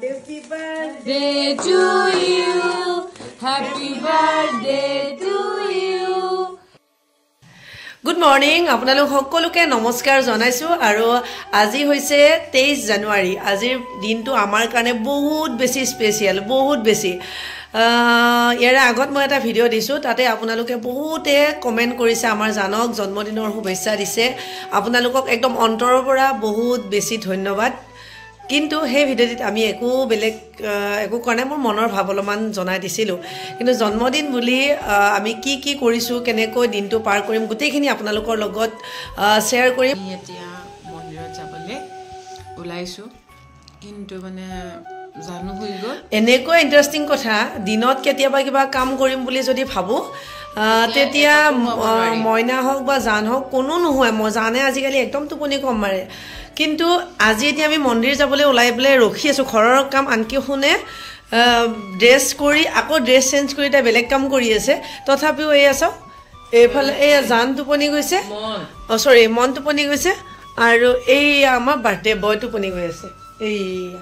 Happy birthday to you. Happy birthday to you. Good morning. আপোনালোক সকলোকে নমস্কাৰ জনাইছো আৰু আজি হৈছে 23 জানুৱাৰী। আজিৰ দিনটো আমাৰ কাৰণে বহুত বেছি স্পেশাল, বহুত বেছি। ইয়াৰ আগত মই এটা ভিডিও দিছো, তাতে আপোনালোকে বহুতে কমেন্ট কৰিছে, আমাৰ জানক জন্মদিনৰ শুভেচ্ছা দিছে। আপোনালোকক একদম অন্তৰৰ পৰা বহুত বেছি ধন্যবাদ। কিন্তু সেই ভিডিওটিত আমি একো কাৰণে মোৰ মনৰ ভাৱ অলপমান জনাই দিছিলোঁ। কিন্তু জন্মদিন বুলি আমি কি কৰিছোঁ, কেনেকৈ দিনটো পাৰ কৰিম, গোটেইখিনি আপোনালোকৰ লগত শ্বেয়াৰ কৰিম। এতিয়া মন্দিৰত যাবলৈ ওলাইছোঁ, কিন্তু মানে জানো হৈ গ'ল। এনেকুৱা ইণ্টাৰেষ্টিং কথা, দিনত কেতিয়াবা কিবা কাম কৰিম বুলি যদি ভাবোঁ, তেতিয়া মইনা হওক বা জান হওক কোনো নহয়। মই জানে আজিকালি একদম টোপনি কম মাৰে। কিন্তু আজি এতিয়া আমি মন্দিৰ যাবলৈ ওলাই পেলাই ৰখি আছোঁ। ঘৰৰ কাম আনকি শুনে ড্ৰেছ কৰি আকৌ ড্ৰেছ চেঞ্জ কৰি তাই বেলেগ কাম কৰি আছে। তথাপিও এয়া চাওক, এইফালে এয়া জান টোপনি গৈছে, মন টোপনি গৈছে, আৰু এই আমাৰ বাৰ্থডে বয় টোপনি গৈ আছে। এইয়া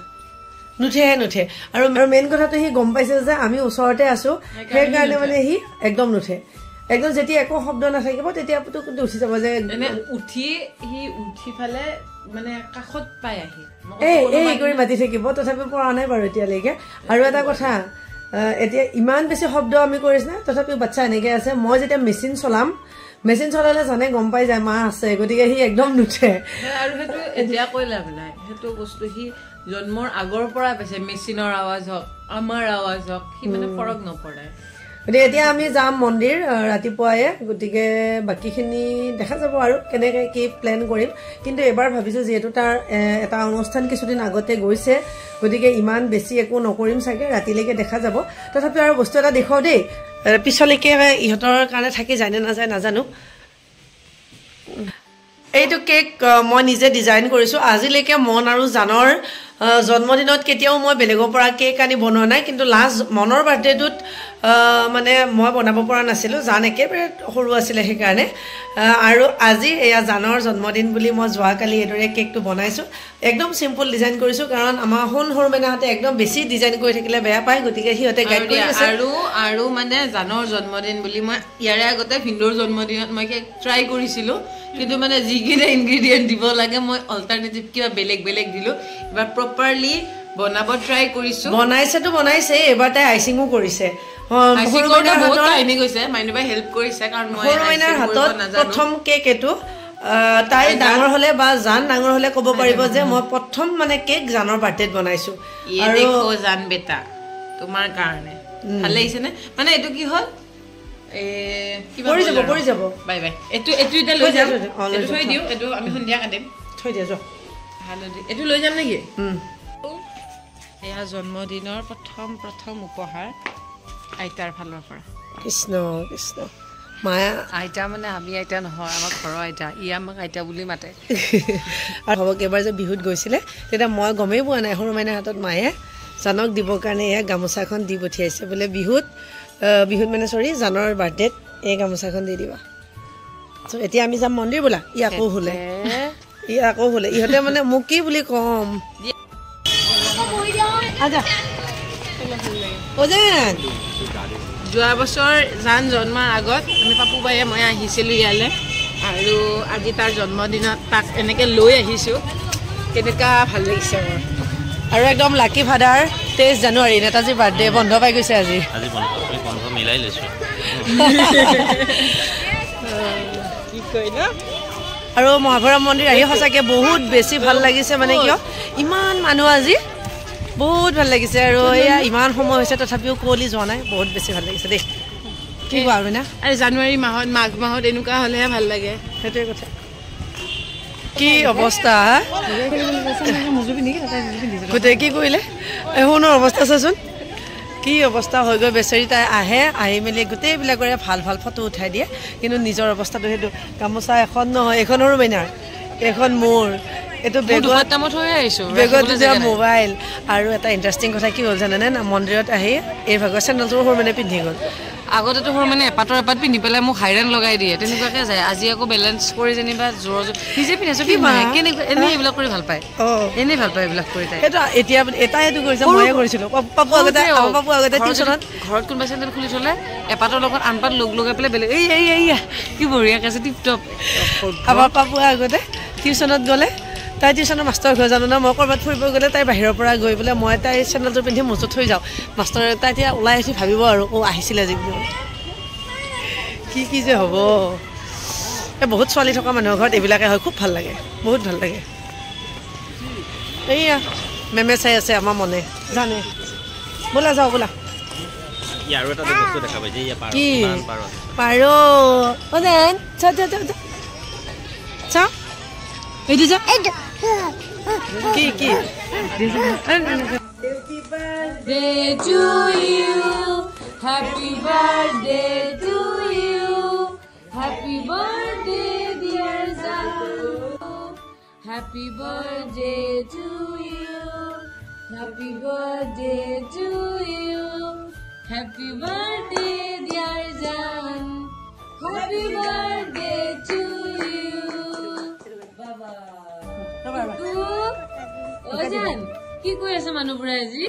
নুঠে। আৰু মেইন কথাটো সি গম পাইছে যে আমি ওচৰতে আছোঁ, সেইকাৰণে মানে সি একদম নুঠে। একদম যেতিয়া একো শব্দ নাথাকিব তেতিয়া উঠি যাব, যে উঠি ফালে মানে কাষত পাই আহি এই কৰি মাতি থাকিব। তথাপিও পৰা নাই বাৰু এতিয়ালৈকে। আৰু এটা কথা, এতিয়া ইমান বেছি শব্দ আমি কৰিছো না, তথাপিও বাচ্ছা এনেকে আছে। মই যেতিয়া মেচিন চলালে জানে গম পাই যায় মা আছে, গতিকে সি একদম নুঠে। আৰু সেইটো এতিয়া কৈ লাভ নাই, সেইটো বস্তু সি জন্মৰ আগৰ পৰা পাইছে। মেচিনৰ আৱাজ হওক, আমাৰ আৱাজ হওক, সি মানে ফৰক নপৰে। গতিকে এতিয়া আমি যাম মন্দিৰ ৰাতিপুৱাই, গতিকে বাকীখিনি দেখা যাব আৰু কেনেকে কি প্লেন কৰিম। কিন্তু এবাৰ ভাবিছোঁ যিহেতু তাৰ এটা অনুষ্ঠান কিছুদিন আগতে গৈছে, গতিকে ইমান বেছি একো নকৰিম চাগে, ৰাতিলৈকে দেখা যাব। তথাপিও আৰু বস্তু এটা দেখুৱাও দেই, পিছলৈকে ইহঁতৰ কাৰণে থাকি যায় নে নাযায় নাজানো। এইটো কেক মই নিজে ডিজাইন কৰিছোঁ। আজিলৈকে মন আৰু জানৰ জন্মদিনত কেতিয়াও মই বেলেগৰ পৰা কেক আনি বনোৱা নাই, কিন্তু লাষ্ট মনৰ বাৰ্থডেটোত মানে মই বনাব পৰা নাছিলোঁ, জান একেবাৰে সৰু আছিলে সেইকাৰণে। আৰু আজি এয়া জানৰ জন্মদিন বুলি মই যোৱাকালি এইদৰে কেকটো বনাইছোঁ। একদম চিম্পুল ডিজাইন কৰিছোঁ, কাৰণ আমাৰ সৰু মেনাহঁতে একদম বেছি ডিজাইন কৰি থাকিলে বেয়া পায়, গতিকে সিহঁতে গাইড কৰি আছে। আৰু মানে জানৰ জন্মদিন বুলি মই ইয়াৰে আগতে ভিন্দৰ জন্মদিনত মই কেক ট্ৰাই কৰিছিলোঁ, কিন্তু মানে যিকেইটা ইনগ্ৰিডিয়েণ্ট দিব লাগে মই অল্টাৰনেটিভ কিবা বেলেগ দিলোঁ। এবাৰ প্ৰপাৰলি বনাব ট্ৰাই কৰিছোঁ। বনাইছে এবাৰ তাই আইচিঙো কৰিছে। প্ৰথম কেক এইটো, তাই ডাঙৰ হলে বা জান ডাঙৰ হলে ক'ব পাৰিব যে মই প্ৰথম মানে কেক জানৰ বাৰ্থডেত বনাইছো। আৰু জান বেটা তোমাৰ কাৰণে ভাল লাগিছে নে? মানে এইটো কি হ'ল, পৰি যাব বাই বাই। এইটো এতিয়া লৈ যাম, থৈ দিওঁ। এইটো আমি সন্ধিয়া কাটিম, থৈ দিয়া যোৱা। হালধি এইটো লৈ যাম নেকি? এয়া জন্মদিনৰ প্ৰথম উপহাৰ আইতাৰ ফালৰ পৰা। কৃষ্ণ মায়া আইতা মানে আমি আইতা নহয়, আমাৰ ঘৰৰ আইতা। ই আমাক আইতা বুলি মাতে। আৰু হ'ব এবাৰ যে বিহুত গৈছিলে, তেতিয়া মই গমেই পোৱা নাই, সৰু মাইনাৰ হাতত মায়ে জানক দিবৰ কাৰণে এয়া গামোচাখন দি পঠিয়াইছে বোলে। বিহুত মানে জানৰ বাৰ্থডেত এই গামোচাখন দি দিবা। এতিয়া আমি যাম মন্দিৰ বোলা। ই আকৌ হুলে ইহঁতে মানে মোক কি বুলি কম। যোৱা বছৰ জান জন্মৰ আগত আমি পাপু বায়ে মই আহিছিলোঁ ইয়ালৈ, আৰু আজি তাৰ জন্মদিনত তাক এনেকৈ লৈ আহিছোঁ। কেনেকুৱা ভাল লাগিছে মোৰ। আৰু একদম লাকি ফাদাৰ 23 জানুৱাৰী নেতাজীৰ বাৰ্থডে বন্ধ পাই গৈছে আজি বন্ধ মিলাই লৈছোঁ। কি কয় ন। আৰু মহাভৈৰৱ মন্দিৰ আহি সঁচাকৈ বহুত বেছি ভাল লাগিছে। মানে কিয় ইমান মানুহ আজি, বহুত ভাল লাগিছে। আৰু এয়া ইমান সময় হৈছে তথাপিও কুঁৱলী যোৱা নাই, বহুত বেছি ভাল লাগিছে দেই। কি কোৱা আৰু না? আৰু জানুৱাৰী মাহত মাঘ মাহত এনেকুৱা হ'লেহে ভাল লাগে। সেইটোৱে কথা। কি অৱস্থা, গোটেই কি কৰিলে এখনৰ অৱস্থা চাচোন, কি অৱস্থা হৈ গৈ বেচেৰি। তাই আহি মেলি গোটেইবিলাকৰে ভাল ফটো উঠাই দিয়ে, কিন্তু নিজৰ অৱস্থাটো সেইটো। গামোচা এখন নহয়, এখন সৰু মাইনাৰ, এখন মোৰ। এইটো বেগত যোৱা মোবাইল। আৰু এটা ইণ্টাৰেষ্টিং কথা কি হ'ল জানেনে, মন্দিৰত আহি এই ভাগৰ চেণ্ডেলযোৰ সৰু মানে পিন্ধি গ'ল। আগতেতো সৰু মানে এপাতৰ এপাত পিন্ধি পেলাই মোক হাইৰাণ লগাই দিয়ে তেনেকুৱাকে যায় আজি আকৌ বেলেঞ্চ কৰি যেনিবা জোৰ নিজে পিন্ধাইছো কি কেনেকুৱা এনেই এইবিলাক কৰি ভাল পায় এনেই ভাল পায় এইবিলাক কৰি তাই সেইটো এতিয়া এটাই এইটো কৰিছে ময়ে কৰিছিলোঁ পাপু আগতে টিউচনত ঘৰত কোনোবা চেণ্ডেল খুলি থ'লে এপাতৰ লগত আনপাত লগাই পেলাই বেলেগ এই কি বঢ়িয়াকৈ আছে টিপ টপ আমাৰ পাপু আগতে টিউচনত গ'লে তাই টিউচনৰ মাষ্টৰ ঘৰ জানো না মই ক'ৰবাত ফুৰিব গ'লে তাই বাহিৰৰ পৰা গৈ পেলাই মই তাই চেণ্ডেলযোৰ পিন্ধি মজুত থৈ যাওঁ মাষ্টৰে তাই এতিয়া ওলাই আহি ভাবিব আৰু আহিছিলে আজি কি যে হ'ব এই বহুত ছোৱালী থকা মানুহৰ ঘৰত এইবিলাকে হয় খুব ভাল লাগে বহুত ভাল লাগে এইয়া মেমে চাই আছে আমাৰ মনে জানে বোলা যাওঁ বোলা কি পাৰ চাওঁ এইটো যা কি Happy birthday to you. Happy birthday to you. Happy birthday, dear Zaku. Happy birthday to you. Happy birthday to you. Happy birthday, dear Zan. Happy birthday to you. Baba. Ojan. কি কৈ আছে মানুহবোৰে আজি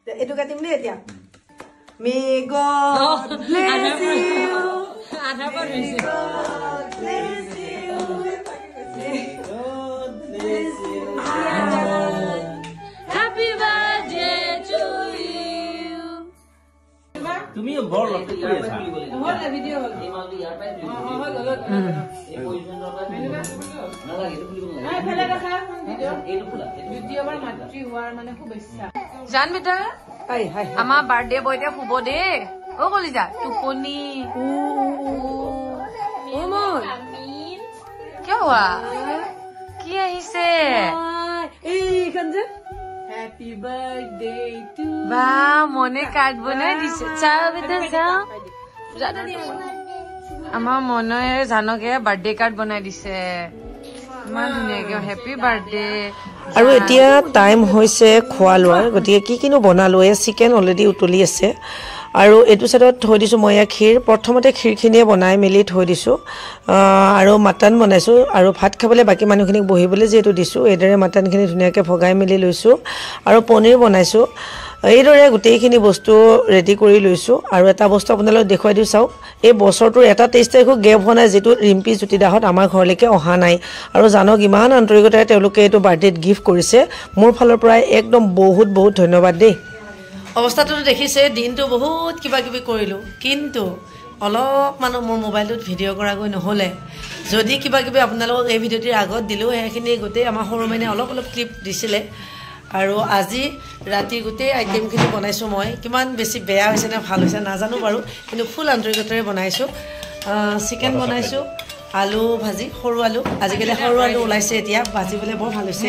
এইটো কাটিম দেই এতিয়া মে গড ব্লেছ ইউ আধা পাৰ হৈছে তুমি বৰ লক্ষ্য কৰি আছা হল ভিডিও হল ইয়াৰ পাই হল ফেলে দেখা ভিডিও এইটো খোলা ভিডিও বাৰ মাতৃ হোৱাৰ মানে খুব ইচ্ছা জান বেটা আমাৰ বাৰ্থডে বয়তে শুব দে ও কলিজা টোপনি ও মোৰ কিয় হোৱা কি আহিছে এইখন যে Happy birthday to you. Ba, mone card banai dise. Chao beta chao. Jada di. Ama mono e jano ke birthday card banai dise. Man ne ke happy birthday. আৰু এতিয়া টাইম হৈছে খোৱা লোৱাৰ গতিকে কি কিনো বনালো এ চিকেন অলৰেডি উতলি আছে আৰু এইটো সাইডত থৈ দিছো মই ক্ষীৰ প্ৰথমতে ক্ষীৰখিনিয়ে বনাই মেলি থৈ দিছো আৰু মটন বনাইছো আৰু ভাত খাবলৈ বাকি মানুহখিনিক বহিবলৈ যেটো দিছো এদৰে মটনখিনি ধুনিয়াকৈ ভগাই মেলি লৈছো আৰু পনীৰ বনাইছো এইদৰে গোটেইখিনি বস্তু ৰেডি কৰি লৈছো আৰু এটা বস্তু আপোনালোকক দেখুৱাই দিও চাওক এই বছৰটোৰ এটা 23 তাৰিখৰ গেপ হোৱা নাই যেটো ৰিম্পি জ্যোতিদাহত আমাৰ ঘৰলৈকে অহা নাই আৰু জানক ইমান আন্তৰিকতাৰে তেওঁলোকে এইটো বাৰ্থডেত গিফট কৰিছে মোৰ ফালৰ পৰা একদম বহুত বহুত ধন্যবাদ দেই অৱস্থাটো দেখিছে দিনটো বহুত কিবা কিবি কৰিলো কিন্তু অলপ মানুহ মোৰ মোবাইলটোত ভিডিও কৰাগৈ নহলে যদি কিবা কিবি আপোনালোকক এই ভিডিওটিৰ আগত দিলো সেইখিনি গোটেই আমাৰ সৰু মানে অলপ ক্লিপ দিছিলে আৰু আজি ৰাতি গোটেই আইটেমখিনি বনাইছো মই কিমান বেছি বেয়া হৈছে না ভাল হৈছে নাজানো বাৰু কিন্তু ফুল আন্তৰিকতাৰে বনাইছো চিকেন বনাইছো আলু ভাজি সৰু আলু আজিকালি সৰু আলু ওলাইছে এতিয়া ভাজিবলৈ বৰ ভাল হৈছে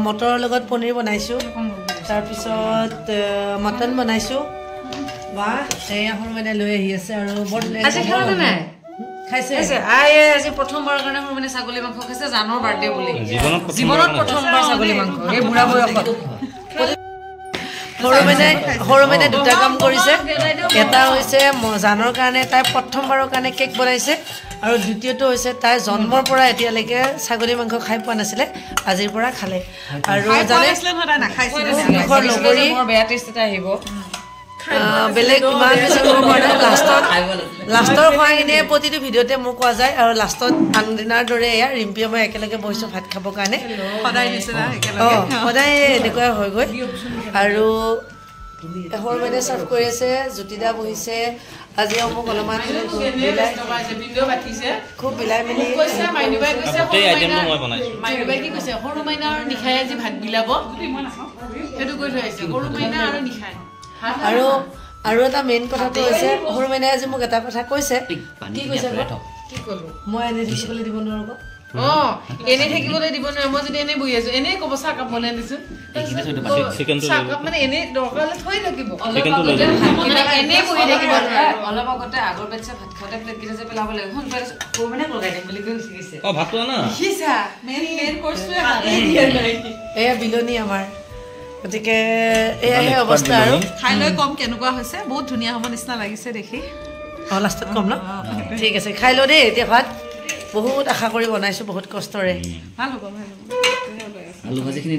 মটৰৰ লগত পনীৰ বনাইছো তাৰ পিছত মটন বনাইছো বা এয়া সৰু মানে লৈ আহি আছে আৰু বৰ আজি খাওঁতে নাই খাইছে আয়ে আজি প্ৰথমবাৰৰ কাৰণে সৰু মানে ছাগলী মাংস খাইছে জানৰ বাৰ্থডে বুলি জীৱনত প্ৰথমবাৰ ছাগলী মাংস এই বুঢ়া বয়সত সৰু মানে দুটা কাম কৰিছে এটা হৈছে জানৰ কাৰণে তাই প্ৰথমবাৰৰ কাৰণে কেক বনাইছে আৰু দ্বিতীয়টো হৈছে তাই জন্মৰ পৰা এতিয়ালৈকে ছাগলী মাংস খাই পোৱা নাছিলে আজিৰ পৰা খালে আৰু জানে ঘৰ লগৰী বৰ বেয়া টেষ্ট এটা আহিব বেলেগ ইমান বেছি ক'ব পৰা লাষ্টৰ খোৱাখিনি প্ৰতিটো ভিডিঅ'তে মোক কোৱা যায় আৰু লাষ্টত আনদিনাৰ দৰে এয়া ৰিম্পিয়ে মই একেলগে বহিছোঁ ভাত খাবৰ কাৰণে সদায় এনেকুৱা হৈ গৈ আৰু সৰু মানে চাৰ্ভ কৰি আছে জ্যোতিদা বহিছে আজি মোক অলপমান খুব বিলাই মেলি মাইনুবাই কি কৈছে সৰু মাইনাৰ নিশাই আজি ভাত বিলাব সেইটো কৈ থৈ আহিছে সৰু মাইনা আৰু নিশাই আৰু এটা মেইন কথাটো হৈছে সৰু মাইনাই আজি মোক এটা কথা কৈছে কি কৈছে কি ক'লো মই এনে দেখিবলৈ দিব নোৱাৰো এনে থাকিবলৈ দিব নোৱাৰে মই যদি এনে বহি আছো এনেই ক'ব চাহকাপ বনাই দিছো চাহকাপ মানে এনে দৰকাৰ হ'লে থৈ থাকিব এনেই বহি থাকিব অলপ আগতে আগৰ বেটছে ভাত খাওঁতে প্লেটকেইটা যে পেলাব লাগে সোনকালে মানে লগাই দিম বুলি কৈ শিকিছে ভাতটো আনা এয়া বিলনী আমাৰ গতিকে এয়াহে অৱস্থা আৰু খাই লৈ কম কেনেকুৱা হৈছে বহুত ধুনীয়া হ'ব নিচিনা লাগিছে দেখি লাষ্টত কম ন ঠিক আছে খাই লওঁ দেই এতিয়া ভাত বহুত আশা কৰি বনাইছো বহুত কষ্টৰে ভাল হ'ব আলু ভাজিখিনি